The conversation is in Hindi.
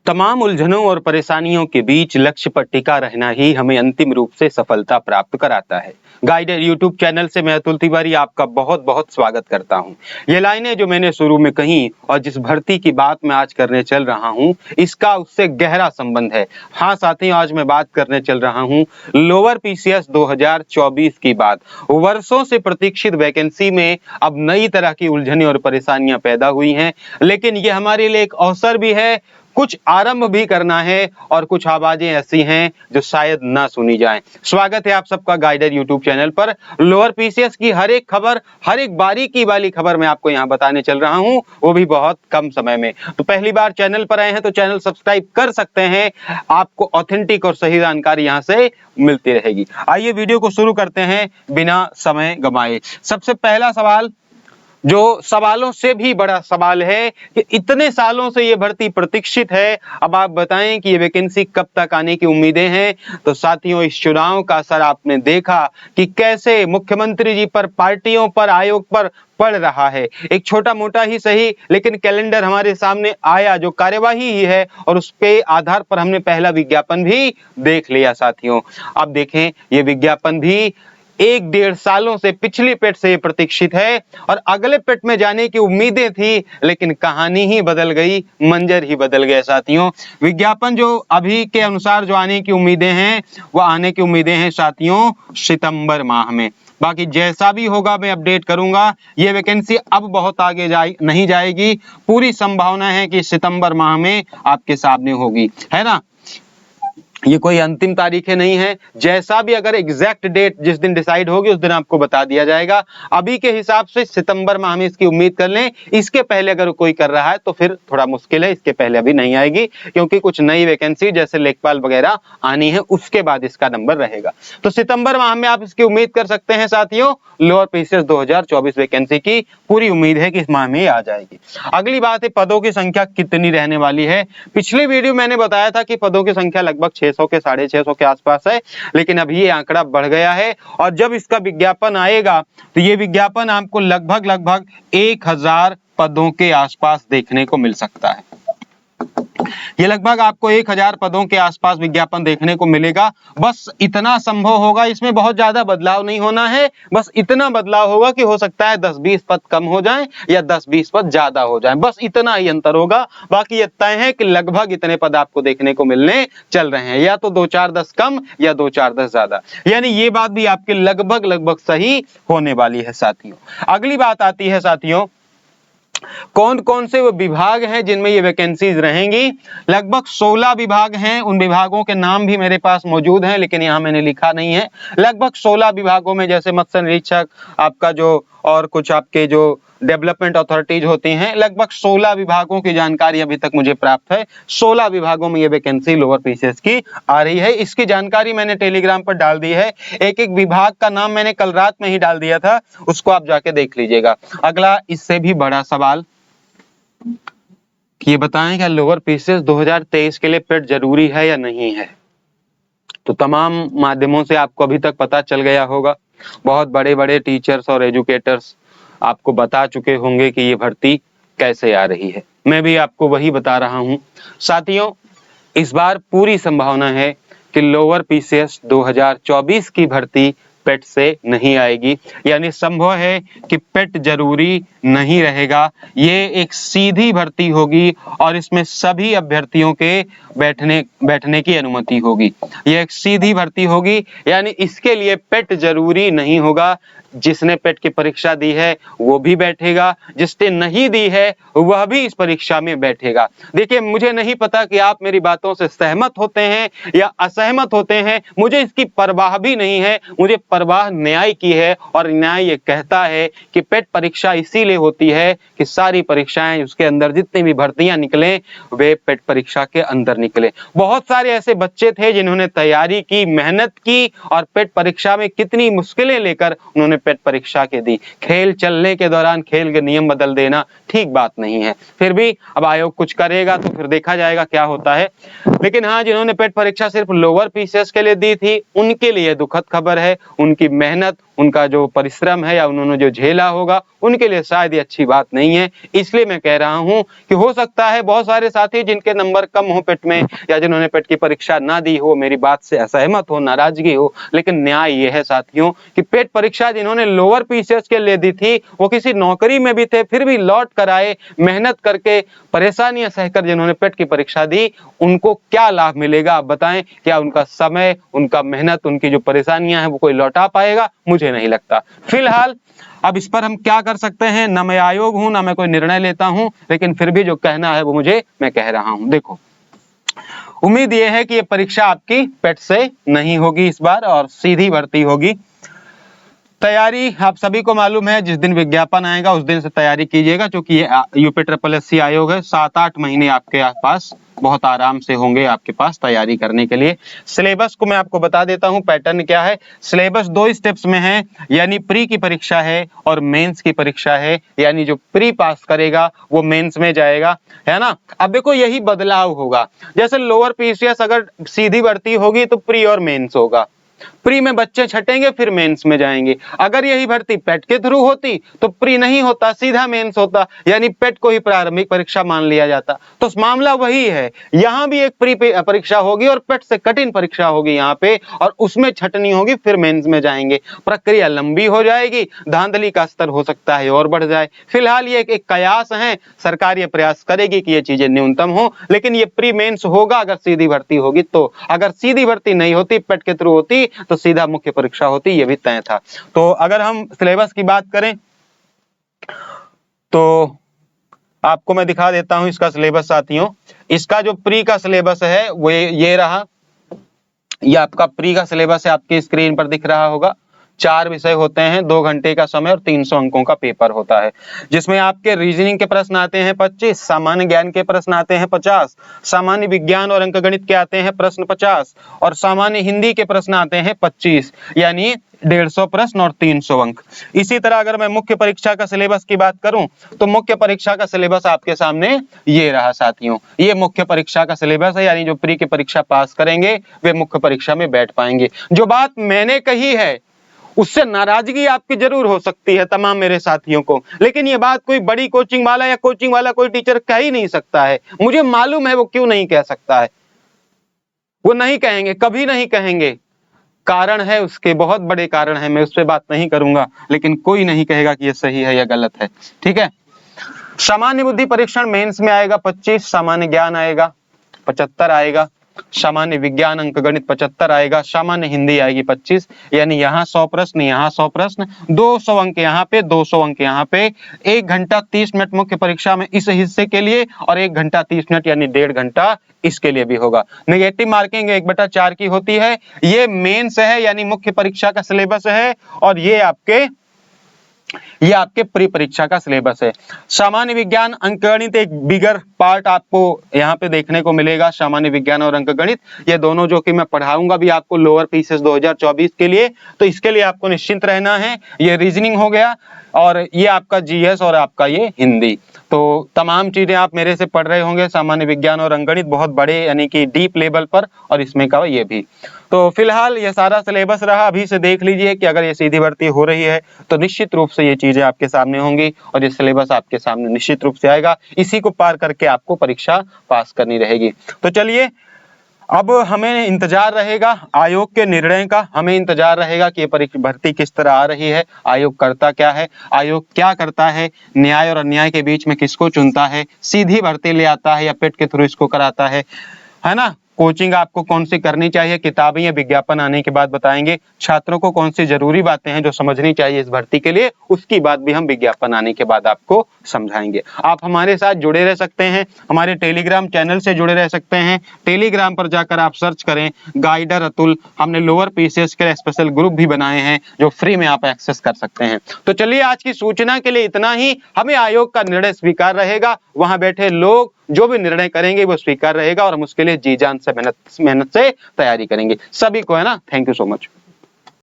तमाम उलझनों और परेशानियों के बीच लक्ष्य पर टिका रहना ही हमें अंतिम रूप से सफलता प्राप्त कराता है। गाइडेड यूट्यूब चैनल से मैं अतुल तिवारी आपका बहुत बहुत स्वागत करता हूं। ये लाइनें जो मैंने शुरू में कही और जिस भर्ती की बात मैं आज करने चल रहा हूं, इसका उससे गहरा संबंध है। हाँ साथियों, आज मैं बात करने चल रहा हूं लोअर पीसीएस 2024 की बात। वर्षों से प्रतीक्षित वैकेंसी में अब नई तरह की उलझनें और परेशानियां पैदा हुई हैं, लेकिन ये हमारे लिए एक अवसर भी है। कुछ आरंभ भी करना है और कुछ आवाजें ऐसी हैं जो शायद ना सुनी जाएं। स्वागत है आप सबका गाइडेड यूट्यूब चैनल पर। लोअर पीसीएस की हर एक खबर, हर एक बारीकी वाली खबर मैं आपको यहां बताने चल रहा हूं, वो भी बहुत कम समय में। तो पहली बार चैनल पर आए हैं तो चैनल सब्सक्राइब कर सकते हैं। आपको ऑथेंटिक और सही जानकारी यहां से मिलती रहेगी। आइए वीडियो को शुरू करते हैं बिना समय गंवाए। सबसे पहला सवाल, जो सवालों से भी बड़ा सवाल है कि इतने सालों से ये भर्ती प्रतीक्षित है, अब आप बताएं कि ये वैकेंसी कब तक आने की उम्मीदें हैं। तो साथियों, इस चुनाव का असर आपने देखा कि कैसे मुख्यमंत्री जी पर, पार्टियों पर, आयोग पर पड़ रहा है। एक छोटा मोटा ही सही, लेकिन कैलेंडर हमारे सामने आया जो कार्यवाही ही है, और उसके आधार पर हमने पहला विज्ञापन भी देख लिया। साथियों अब देखें, ये विज्ञापन भी 1-1.5 सालों से पिछली पेट से प्रतीक्षित है और अगले पेट में जाने की उम्मीदें थी, लेकिन कहानी ही बदल गई, मंजर ही बदल गए। साथियों, विज्ञापन जो अभी के अनुसार जो आने की उम्मीदें हैं, वो आने की उम्मीदें हैं साथियों सितंबर माह में। बाकी जैसा भी होगा मैं अपडेट करूंगा। ये वैकेंसी अब बहुत आगे नहीं जाएगी, पूरी संभावना है कि सितंबर माह में आपके सामने होगी, है ना। ये कोई अंतिम तारीखें नहीं है, जैसा भी अगर एग्जैक्ट डेट जिस दिन डिसाइड होगी उस दिन आपको बता दिया जाएगा। अभी के हिसाब से सितंबर माह में इसकी उम्मीद कर लें। इसके पहले अगर कोई कर रहा है तो फिर थोड़ा मुश्किल है, इसके पहले अभी नहीं आएगी, क्योंकि कुछ नई वैकेंसी जैसे लेखपाल वगैरह आनी है, उसके बाद इसका नंबर रहेगा। तो सितंबर माह में आप इसकी उम्मीद कर सकते हैं साथियों। लोअर पीसीएस 2024 वैकेंसी की पूरी उम्मीद है कि इस माह में आ जाएगी। अगली बात है पदों की संख्या कितनी रहने वाली है। पिछले वीडियो मैंने बताया था कि पदों की संख्या लगभग 600 के 650 के आसपास है, लेकिन अभी ये आंकड़ा बढ़ गया है और जब इसका विज्ञापन आएगा तो ये विज्ञापन आपको लगभग 1000 पदों के आसपास देखने को मिल सकता है। ये लगभग आपको 1000 पदों के आसपास विज्ञापन देखने को मिलेगा। बस इतना संभव होगा, इसमें बहुत ज्यादा बदलाव नहीं होना है, बस इतना बदलाव होगा कि हो सकता है 10-20 पद कम हो जाएं या 10-20 पद ज्यादा हो जाएं, बस इतना ही अंतर होगा। बाकी ये तय है कि लगभग इतने पद आपको देखने को मिलने चल रहे हैं, या तो 2-4-10 कम या 2-4-10 ज्यादा, यानी ये बात भी आपके लगभग सही होने वाली है। साथियों अगली बात आती है साथियों, कौन कौन से वो विभाग हैं जिनमें ये वैकेंसीज रहेंगी। लगभग 16 विभाग हैं, उन विभागों के नाम भी मेरे पास मौजूद हैं, लेकिन यहां मैंने लिखा नहीं है। लगभग 16 विभागों में, जैसे मत्स्य निरीक्षक आपका जो, और कुछ आपके जो डेवलपमेंट अथॉरिटीज होती हैं, लगभग 16 विभागों की जानकारी अभी तक मुझे प्राप्त है। 16 विभागों में ये वैकेंसी लोअर पीसीएस की आ रही है। इसकी जानकारी मैंने टेलीग्राम पर डाल दी है, एक एक विभाग का नाम मैंने कल रात में ही डाल दिया था, उसको आप जाके देख लीजिएगा। अगला इससे भी बड़ा सवाल कि ये बताएं क्या लोअर पीसीएस 2023 के लिए पेट जरूरी है या नहीं है। तो तमाम माध्यमों से आपको अभी तक पता चल गया होगा, बहुत बड़े बड़े टीचर्स और एजुकेटर्स आपको बता चुके होंगे कि ये भर्ती कैसे आ रही है। मैं भी आपको वही बता रहा हूं। साथियों इस बार पूरी संभावना है कि लोअर पीसीएस 2024 की भर्ती पेट से नहीं आएगी, यानी संभव है कि पेट जरूरी नहीं रहेगा। ये एक सीधी भर्ती होगी और इसमें सभी अभ्यर्थियों के बैठने की अनुमति होगी। ये एक सीधी भर्ती होगी, यानी इसके लिए पेट जरूरी नहीं होगा। जिसने पेट की परीक्षा दी है वो भी बैठेगा, जिसने नहीं दी है वह भी इस परीक्षा में बैठेगा। देखिए, मुझे नहीं पता कि आप मेरी बातों से सहमत होते हैं या असहमत होते हैं, मुझे इसकी परवाह भी नहीं है। मुझे परवाह न्याय की है, और न्याय ये कहता है कि पेट परीक्षा इसीलिए होती है कि सारी परीक्षाएं, उसके अंदर जितनी भी भर्तियां निकले वे पेट परीक्षा के अंदर निकले। बहुत सारे ऐसे बच्चे थे जिन्होंने तैयारी की, मेहनत की, और पेट परीक्षा में कितनी मुश्किलें लेकर उन्होंने पेट परीक्षा के दी। खेल चलने के दौरान खेल के नियम बदल देना ठीक बात नहीं है। फिर भी अब आयोग कुछ करेगा तो फिर देखा जाएगा क्या होता है। लेकिन हाँ, जिन्होंने पेट परीक्षा सिर्फ लोअर पीसीएस के लिए दी थी, उनके लिए दुखद खबर है। उनकी मेहनत, उनका जो परिश्रम है या उन्होंने जो झेला होगा, उनके लिए शायद ये अच्छी बात नहीं है। इसलिए मैं कह रहा हूं कि हो सकता है बहुत सारे साथी जिनके नंबर कम हो पेट में या जिन्होंने पेट की परीक्षा ना दी हो, मेरी बात से असहमत हो, नाराजगी हो, लेकिन न्याय ये है साथियों कि पेट परीक्षा जिन्होंने लोअर पीसीएस के लिए दी थी, वो किसी नौकरी में भी थे, फिर भी लौट कर आए, मेहनत करके, परेशानियां सहकर जिन्होंने पेट की परीक्षा दी, उनको क्या लाभ मिलेगा आप बताएं? क्या उनका समय, उनका मेहनत, उनकी जो परेशानियां हैं वो कोई लौटा पाएगा? मुझे नहीं लगता। फिलहाल अब इस पर हम क्या कर सकते हैं? ना मैं आयोग हूं, ना मैं कोई निर्णय लेता हूं, लेकिन फिर भी जो कहना है वो मैं कह रहा हूं। देखो, उम्मीद ये है कि ये परीक्षा आपकी पेट से नहीं होगी इस बार और सीधी भर्ती होगी। तैयारी आप सभी को मालूम है, जिस दिन विज्ञापन आएगा उस दिन से तैयारी कीजिएगा, क्योंकि ये यूपी SSSC आयोग है। 7-8 महीने आपके पास बहुत आराम से होंगे आपके पास तैयारी करने के लिए। सिलेबस को मैं आपको बता देता हूं, पैटर्न क्या है। सिलेबस 2 स्टेप्स में है, यानी प्री की परीक्षा है और मेंस की परीक्षा है, यानी जो प्री पास करेगा वो मेंस में जाएगा, है ना। अब देखो, यही बदलाव होगा। जैसे लोअर पीसीएस अगर सीधी भर्ती होगी तो प्री और मेंस होगा, प्री में बच्चे छटेंगे फिर मेंस में जाएंगे। अगर यही भर्ती पेट के थ्रू होती तो प्री नहीं होता, सीधा मेंस होता, यानी पेट को ही प्रारंभिक परीक्षा मान लिया जाता। तो मामला वही है, यहां भी एक प्री परीक्षा होगी और पेट से कठिन परीक्षा होगी यहाँ पे, और उसमें छटनी होगी, फिर मेंस में जाएंगे। प्रक्रिया लंबी हो जाएगी, धांधली का स्तर हो सकता है और बढ़ जाए। फिलहाल ये एक कयास है, सरकार ये प्रयास करेगी कि ये चीजें न्यूनतम हो, लेकिन ये प्री मेंस होगा अगर सीधी भर्ती होगी तो। अगर सीधी भर्ती नहीं होती, पेट के थ्रू होती, तो सीधा मुख्य परीक्षा होती, ये भी तय था। तो अगर हम सिलेबस की बात करें तो आपको मैं दिखा देता हूं इसका सिलेबस साथियों। इसका जो प्री का सिलेबस है वो ये रहा, ये आपका प्री का सिलेबस है, आपकी स्क्रीन पर दिख रहा होगा। 4 विषय होते हैं, 2 घंटे का समय और 300 अंकों का पेपर होता है, जिसमें आपके रीजनिंग के प्रश्न आते हैं 25, सामान्य ज्ञान के प्रश्न आते हैं 50, सामान्य विज्ञान और अंकगणित के आते हैं प्रश्न 50 और सामान्य हिंदी के प्रश्न आते हैं 25, यानी 150 प्रश्न और 300 अंक। इसी तरह अगर मैं मुख्य परीक्षा का सिलेबस की बात करूं तो मुख्य परीक्षा का सिलेबस आपके सामने ये रहा साथियों। ये मुख्य परीक्षा का सिलेबस है, यानी जो प्री की परीक्षा पास करेंगे वे मुख्य परीक्षा में बैठ पाएंगे। जो बात मैंने कही है उससे नाराजगी आपकी जरूर हो सकती है तमाम मेरे साथियों को, लेकिन ये बात कोई बड़ी कोचिंग वाला या कोचिंग वाला कोई टीचर कह ही नहीं सकता है। मुझे मालूम है वो क्यों नहीं कह सकता है, वो नहीं कहेंगे, कभी नहीं कहेंगे। कारण है उसके, बहुत बड़े कारण है, मैं उस पर बात नहीं करूंगा, लेकिन कोई नहीं कहेगा कि ये सही है या गलत है, ठीक है। सामान्य बुद्धि परीक्षण मेंस में आएगा 25, सामान्य ज्ञान आएगा 75 आएगा, सामान्य विज्ञान अंकगणित 75 आएगा, सामान्य हिंदी आएगी 25, यानी यहाँ 100 प्रश्न, यहाँ 100 प्रश्न, 200 अंक यहाँ पे, 200 अंक यहाँ पे। 1 घंटा 30 मिनट मुख्य परीक्षा में इस हिस्से के लिए और 1 घंटा 30 मिनट यानी 1.5 घंटा इसके लिए भी होगा। नेगेटिव मार्किंग 1/4 की होती है। ये मेंस है, यानी मुख्य परीक्षा का सिलेबस है, और ये आपके प्री परीक्षा का सिलेबस है। सामान्य विज्ञान अंकगणित एक बिगर पार्ट आपको यहाँ पे देखने को मिलेगा। सामान्य विज्ञान और अंकगणित ये दोनों जो कि मैं पढ़ाऊंगा भी आपको लोअर पीसीएस 2024 के लिए, तो इसके लिए आपको निश्चिंत रहना है। ये रीजनिंग हो गया और ये आपका जीएस और आपका ये हिंदी, तो तमाम चीजें आप मेरे से पढ़ रहे होंगे। सामान्य विज्ञान और अंकगणित बहुत बड़े यानी कि डीप लेवल पर, और इसमें का ये भी। तो फिलहाल ये सारा सिलेबस रहा। अभी से देख लीजिए कि अगर ये सीधी भर्ती हो रही है तो निश्चित रूप से ये चीजें आपके सामने होंगी और ये सिलेबस आपके सामने निश्चित रूप से आएगा। इसी को पार करके आपको परीक्षा पास करनी रहेगी। तो चलिए, अब हमें इंतजार रहेगा आयोग के निर्णय का, हमें इंतजार रहेगा कि ये भर्ती किस तरह आ रही है, आयोग करता क्या है, आयोग क्या करता है, न्याय और अन्याय के बीच में किसको चुनता है, सीधी भर्ती ले आता है या पेट के थ्रू इसको कराता है ना। कोचिंग आपको कौन सी करनी चाहिए, किताबें या विज्ञापन आने के बाद बताएंगे। छात्रों को कौन सी जरूरी बातें हैं जो समझनी चाहिए इस भर्ती के लिए, उसकी बात भी हम विज्ञापन आने के बाद आपको समझाएंगे। आप हमारे साथ जुड़े रह सकते हैं, हमारे टेलीग्राम चैनल से जुड़े रह सकते हैं। टेलीग्राम पर जाकर आप सर्च करें गाइडर अतुल, हमने लोअर पीसीएस के लिए स्पेशल ग्रुप भी बनाए हैं जो फ्री में आप एक्सेस कर सकते हैं। तो चलिए, आज की सूचना के लिए इतना ही। हमें आयोग का निर्णय स्वीकार रहेगा, वहां बैठे लोग जो भी निर्णय करेंगे वो स्वीकार रहेगा और हम उसके लिए जी जान से मेहनत से तैयारी करेंगे। सभी को है ना, थैंक यू सो मच।